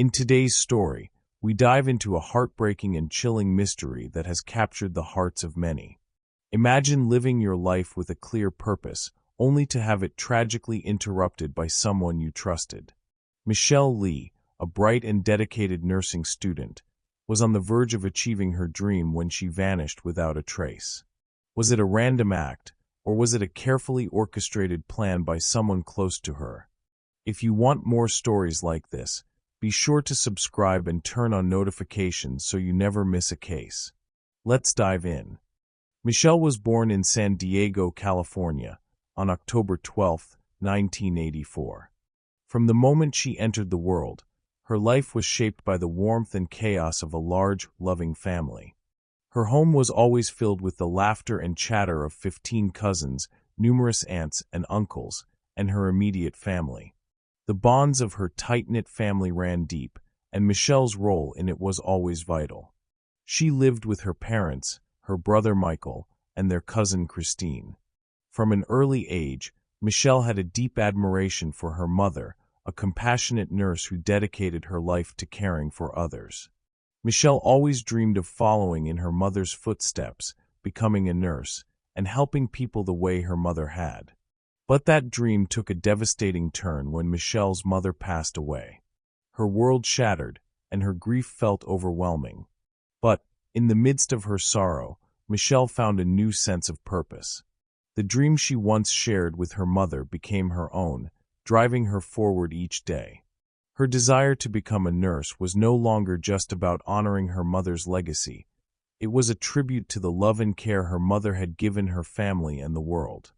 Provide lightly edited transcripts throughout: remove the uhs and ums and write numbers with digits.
In today's story, we dive into a heartbreaking and chilling mystery that has captured the hearts of many. Imagine living your life with a clear purpose, only to have it tragically interrupted by someone you trusted. Michelle Lee, a bright and dedicated nursing student, was on the verge of achieving her dream when she vanished without a trace. Was it a random act, or was it a carefully orchestrated plan by someone close to her? If you want more stories like this, be sure to subscribe and turn on notifications so you never miss a case. Let's dive in. Michelle was born in San Diego, California, on October 12, 1984. From the moment she entered the world, her life was shaped by the warmth and chaos of a large, loving family. Her home was always filled with the laughter and chatter of 15 cousins, numerous aunts and uncles, and her immediate family. The bonds of her tight-knit family ran deep, and Michelle's role in it was always vital. She lived with her parents, her brother Michael, and their cousin Christine. From an early age, Michelle had a deep admiration for her mother, a compassionate nurse who dedicated her life to caring for others. Michelle always dreamed of following in her mother's footsteps, becoming a nurse, and helping people the way her mother had. But that dream took a devastating turn when Michelle's mother passed away. Her world shattered, and her grief felt overwhelming. But, in the midst of her sorrow, Michelle found a new sense of purpose. The dream she once shared with her mother became her own, driving her forward each day. Her desire to become a nurse was no longer just about honoring her mother's legacy. It was a tribute to the love and care her mother had given her family and the world.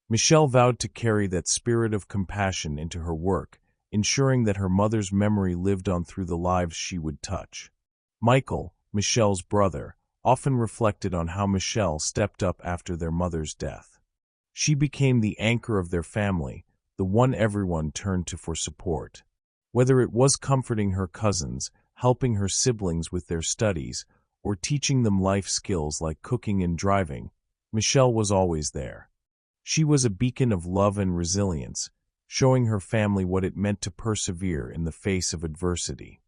Michelle vowed to carry that spirit of compassion into her work, ensuring that her mother's memory lived on through the lives she would touch. Michael, Michelle's brother, often reflected on how Michelle stepped up after their mother's death. She became the anchor of their family, the one everyone turned to for support. Whether it was comforting her cousins, helping her siblings with their studies, or teaching them life skills like cooking and driving, Michelle was always there. She was a beacon of love and resilience, showing her family what it meant to persevere in the face of adversity.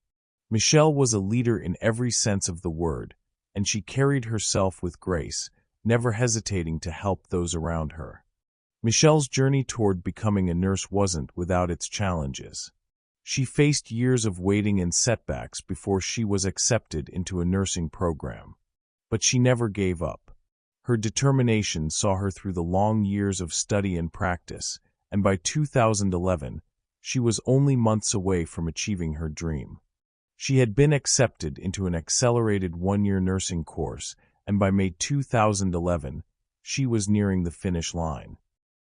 Michelle was a leader in every sense of the word, and she carried herself with grace, never hesitating to help those around her. Michelle's journey toward becoming a nurse wasn't without its challenges. She faced years of waiting and setbacks before she was accepted into a nursing program. But she never gave up. Her determination saw her through the long years of study and practice, and by 2011, she was only months away from achieving her dream. She had been accepted into an accelerated one-year nursing course, and by May 2011, she was nearing the finish line.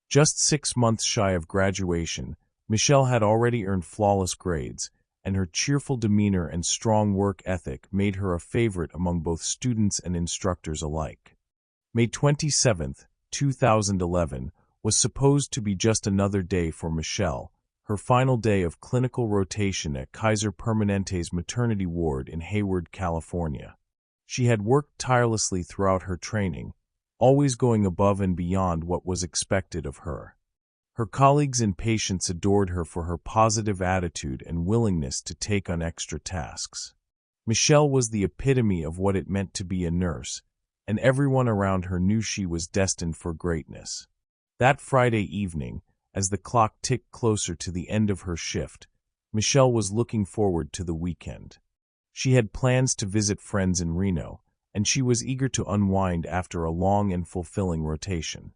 Just 6 months shy of graduation, Michelle had already earned flawless grades, and her cheerful demeanor and strong work ethic made her a favorite among both students and instructors alike. May 27, 2011, was supposed to be just another day for Michelle, her final day of clinical rotation at Kaiser Permanente's maternity ward in Hayward, California. She had worked tirelessly throughout her training, always going above and beyond what was expected of her. Her colleagues and patients adored her for her positive attitude and willingness to take on extra tasks. Michelle was the epitome of what it meant to be a nurse, and everyone around her knew she was destined for greatness. That Friday evening, as the clock ticked closer to the end of her shift, Michelle was looking forward to the weekend. She had plans to visit friends in Reno, and she was eager to unwind after a long and fulfilling rotation.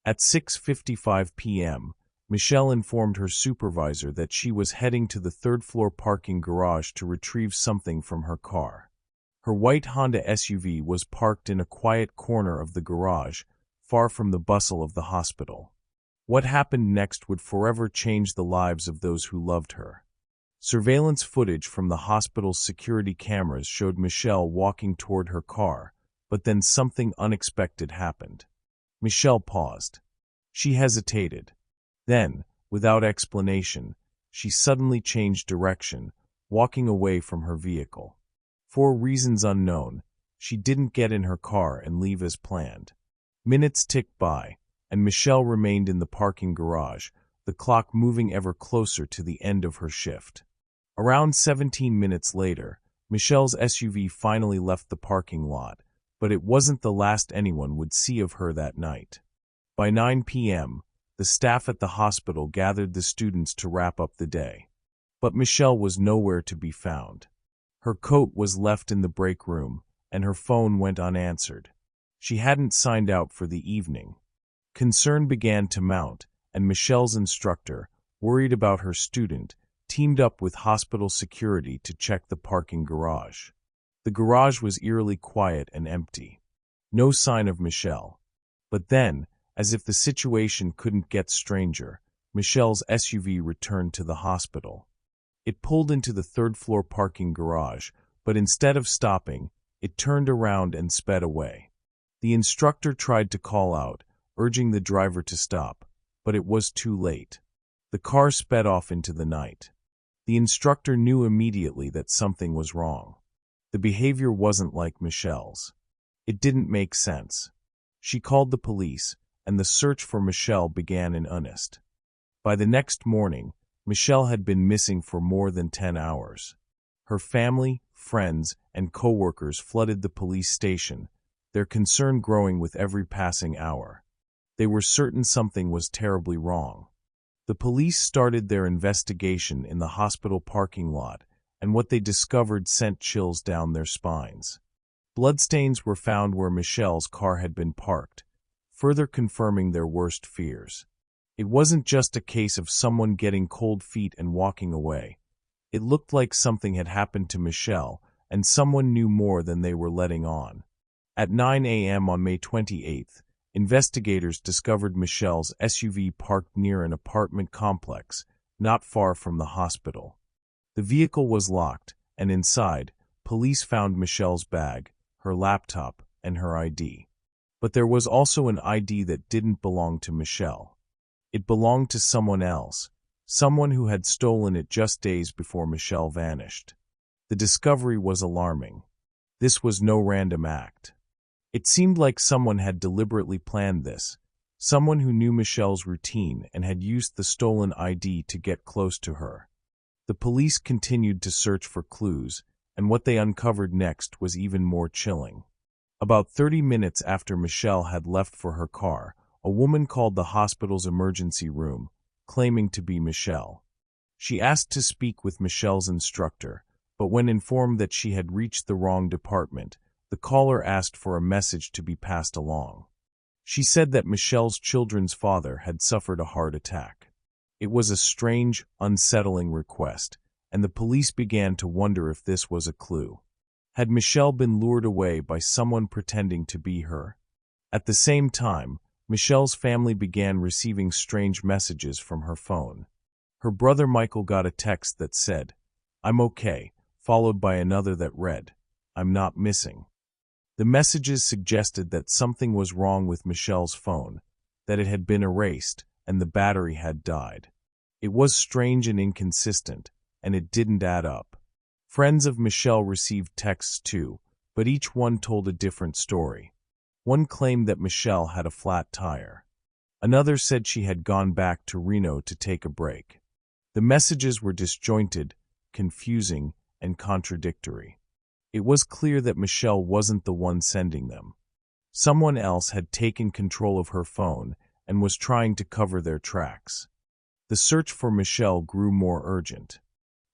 At 6:55 p.m., Michelle informed her supervisor that she was heading to the third-floor parking garage to retrieve something from her car. Her white Honda SUV was parked in a quiet corner of the garage, far from the bustle of the hospital. What happened next would forever change the lives of those who loved her. Surveillance footage from the hospital's security cameras showed Michelle walking toward her car, but then something unexpected happened. Michelle paused. She hesitated. Then, without explanation, she suddenly changed direction, walking away from her vehicle. For reasons unknown, she didn't get in her car and leave as planned. Minutes ticked by, and Michelle remained in the parking garage, the clock moving ever closer to the end of her shift. Around 17 minutes later, Michelle's SUV finally left the parking lot, but it wasn't the last anyone would see of her that night. By 9 p.m., the staff at the hospital gathered the students to wrap up the day. But Michelle was nowhere to be found. Her coat was left in the break room, and her phone went unanswered. She hadn't signed out for the evening. Concern began to mount, and Michelle's instructor, worried about her student, teamed up with hospital security to check the parking garage. The garage was eerily quiet and empty. No sign of Michelle. But then, as if the situation couldn't get stranger, Michelle's SUV returned to the hospital. It pulled into the third-floor parking garage, but instead of stopping, it turned around and sped away. The instructor tried to call out, urging the driver to stop, but it was too late. The car sped off into the night. The instructor knew immediately that something was wrong. The behavior wasn't like Michelle's. It didn't make sense. She called the police, and the search for Michelle began in earnest. By the next morning, Michelle had been missing for more than 10 hours. Her family, friends, and co-workers flooded the police station, their concern growing with every passing hour. They were certain something was terribly wrong. The police started their investigation in the hospital parking lot, and what they discovered sent chills down their spines. Bloodstains were found where Michelle's car had been parked, further confirming their worst fears. It wasn't just a case of someone getting cold feet and walking away. It looked like something had happened to Michelle, and someone knew more than they were letting on. At 9 a.m. on May 28th, investigators discovered Michelle's SUV parked near an apartment complex, not far from the hospital. The vehicle was locked, and inside, police found Michelle's bag, her laptop, and her ID. But there was also an ID that didn't belong to Michelle. It belonged to someone else, someone who had stolen it just days before Michelle vanished. The discovery was alarming. This was no random act. It seemed like someone had deliberately planned this, someone who knew Michelle's routine and had used the stolen ID to get close to her. The police continued to search for clues, and what they uncovered next was even more chilling. About 30 minutes after Michelle had left for her car, a woman called the hospital's emergency room, claiming to be Michelle. She asked to speak with Michelle's instructor, but when informed that she had reached the wrong department, the caller asked for a message to be passed along. She said that Michelle's children's father had suffered a heart attack. It was a strange, unsettling request, and the police began to wonder if this was a clue. Had Michelle been lured away by someone pretending to be her? At the same time, Michelle's family began receiving strange messages from her phone. Her brother Michael got a text that said, "I'm okay," followed by another that read, "I'm not missing." The messages suggested that something was wrong with Michelle's phone, that it had been erased, and the battery had died. It was strange and inconsistent, and it didn't add up. Friends of Michelle received texts too, but each one told a different story. One claimed that Michelle had a flat tire. Another said she had gone back to Reno to take a break. The messages were disjointed, confusing, and contradictory. It was clear that Michelle wasn't the one sending them. Someone else had taken control of her phone and was trying to cover their tracks. The search for Michelle grew more urgent.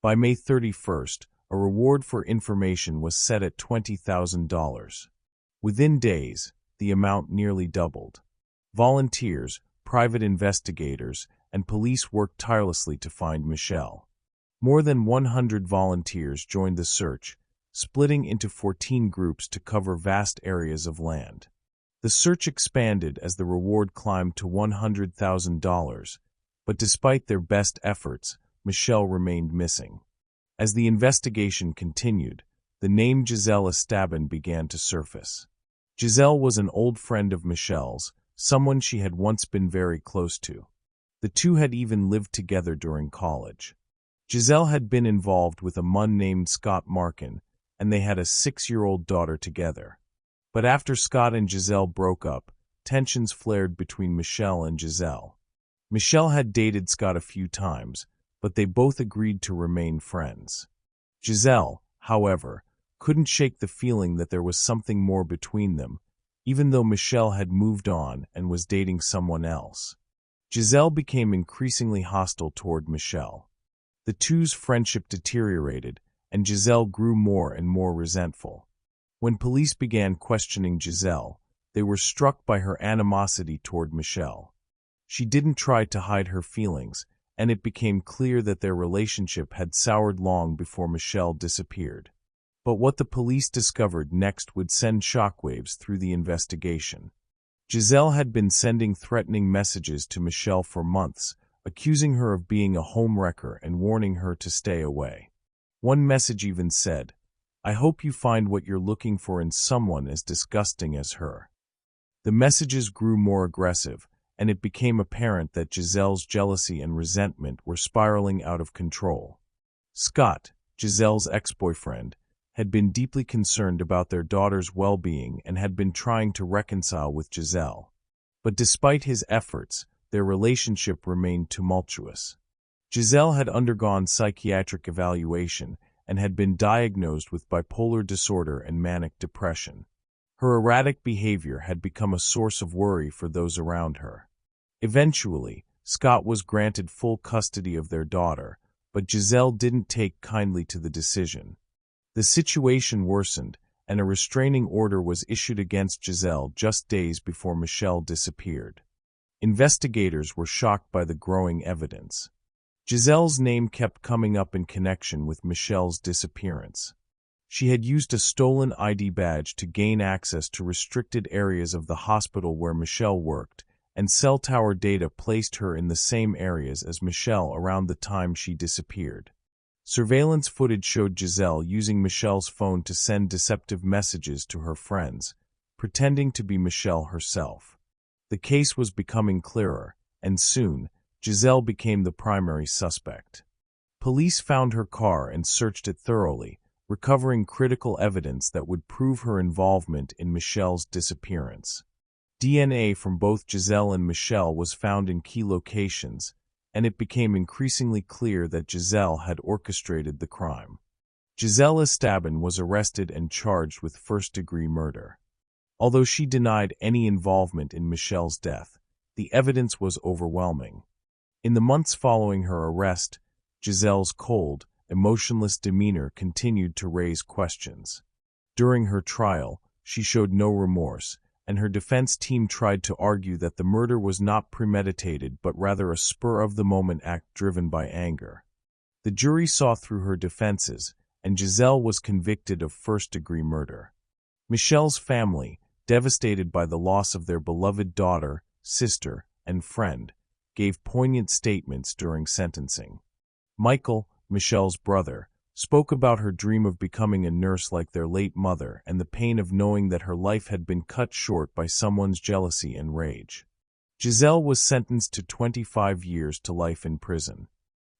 By May 31st, a reward for information was set at $20,000. Within days, the amount nearly doubled. Volunteers, private investigators, and police worked tirelessly to find Michelle. More than 100 volunteers joined the search, splitting into 14 groups to cover vast areas of land. The search expanded as the reward climbed to $100,000, but despite their best efforts, Michelle remained missing. As the investigation continued, the name Giselle Esteban began to surface. Giselle was an old friend of Michelle's, someone she had once been very close to. The two had even lived together during college. Giselle had been involved with a man named Scott Markin, and they had a 6-year-old daughter together. But after Scott and Giselle broke up, tensions flared between Michelle and Giselle. Michelle had dated Scott a few times, but they both agreed to remain friends. Giselle, however, couldn't shake the feeling that there was something more between them, even though Michelle had moved on and was dating someone else. Giselle became increasingly hostile toward Michelle. The two's friendship deteriorated, and Giselle grew more and more resentful. When police began questioning Giselle, they were struck by her animosity toward Michelle. She didn't try to hide her feelings, and it became clear that their relationship had soured long before Michelle disappeared. But what the police discovered next would send shockwaves through the investigation. Giselle had been sending threatening messages to Michelle for months, accusing her of being a homewrecker and warning her to stay away. One message even said, "I hope you find what you're looking for in someone as disgusting as her." The messages grew more aggressive, and it became apparent that Giselle's jealousy and resentment were spiraling out of control. Scott, Giselle's ex-boyfriend, had been deeply concerned about their daughter's well-being and had been trying to reconcile with Giselle. But despite his efforts, their relationship remained tumultuous. Giselle had undergone psychiatric evaluation and had been diagnosed with bipolar disorder and manic depression. Her erratic behavior had become a source of worry for those around her. Eventually, Scott was granted full custody of their daughter, but Giselle didn't take kindly to the decision. The situation worsened, and a restraining order was issued against Giselle just days before Michelle disappeared. Investigators were shocked by the growing evidence. Giselle's name kept coming up in connection with Michelle's disappearance. She had used a stolen ID badge to gain access to restricted areas of the hospital where Michelle worked, and cell tower data placed her in the same areas as Michelle around the time she disappeared. Surveillance footage showed Giselle using Michelle's phone to send deceptive messages to her friends, pretending to be Michelle herself. The case was becoming clearer, and soon, Giselle became the primary suspect. Police found her car and searched it thoroughly, recovering critical evidence that would prove her involvement in Michelle's disappearance. DNA from both Giselle and Michelle was found in key locations, and it became increasingly clear that Giselle had orchestrated the crime. Giselle Esteban was arrested and charged with first-degree murder. Although she denied any involvement in Michelle's death, the evidence was overwhelming. In the months following her arrest, Giselle's cold, emotionless demeanor continued to raise questions. During her trial, she showed no remorse, and her defense team tried to argue that the murder was not premeditated but rather a spur-of-the-moment act driven by anger. The jury saw through her defenses, and Giselle was convicted of first-degree murder. Michelle's family, devastated by the loss of their beloved daughter, sister, and friend, gave poignant statements during sentencing. Michael, Michelle's brother, spoke about her dream of becoming a nurse like their late mother and the pain of knowing that her life had been cut short by someone's jealousy and rage. Giselle was sentenced to 25 years to life in prison.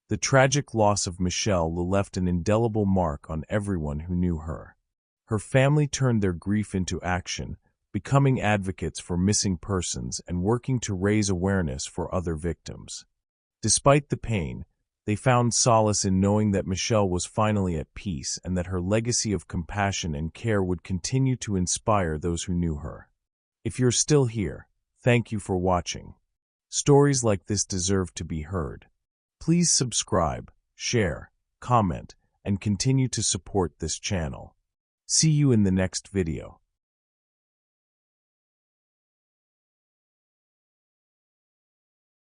The tragic loss of Michelle left an indelible mark on everyone who knew her. Her family turned their grief into action, becoming advocates for missing persons and working to raise awareness for other victims. Despite the pain, they found solace in knowing that Michelle was finally at peace and that her legacy of compassion and care would continue to inspire those who knew her. If you're still here, thank you for watching. Stories like this deserve to be heard. Please subscribe, share, comment, and continue to support this channel. See you in the next video.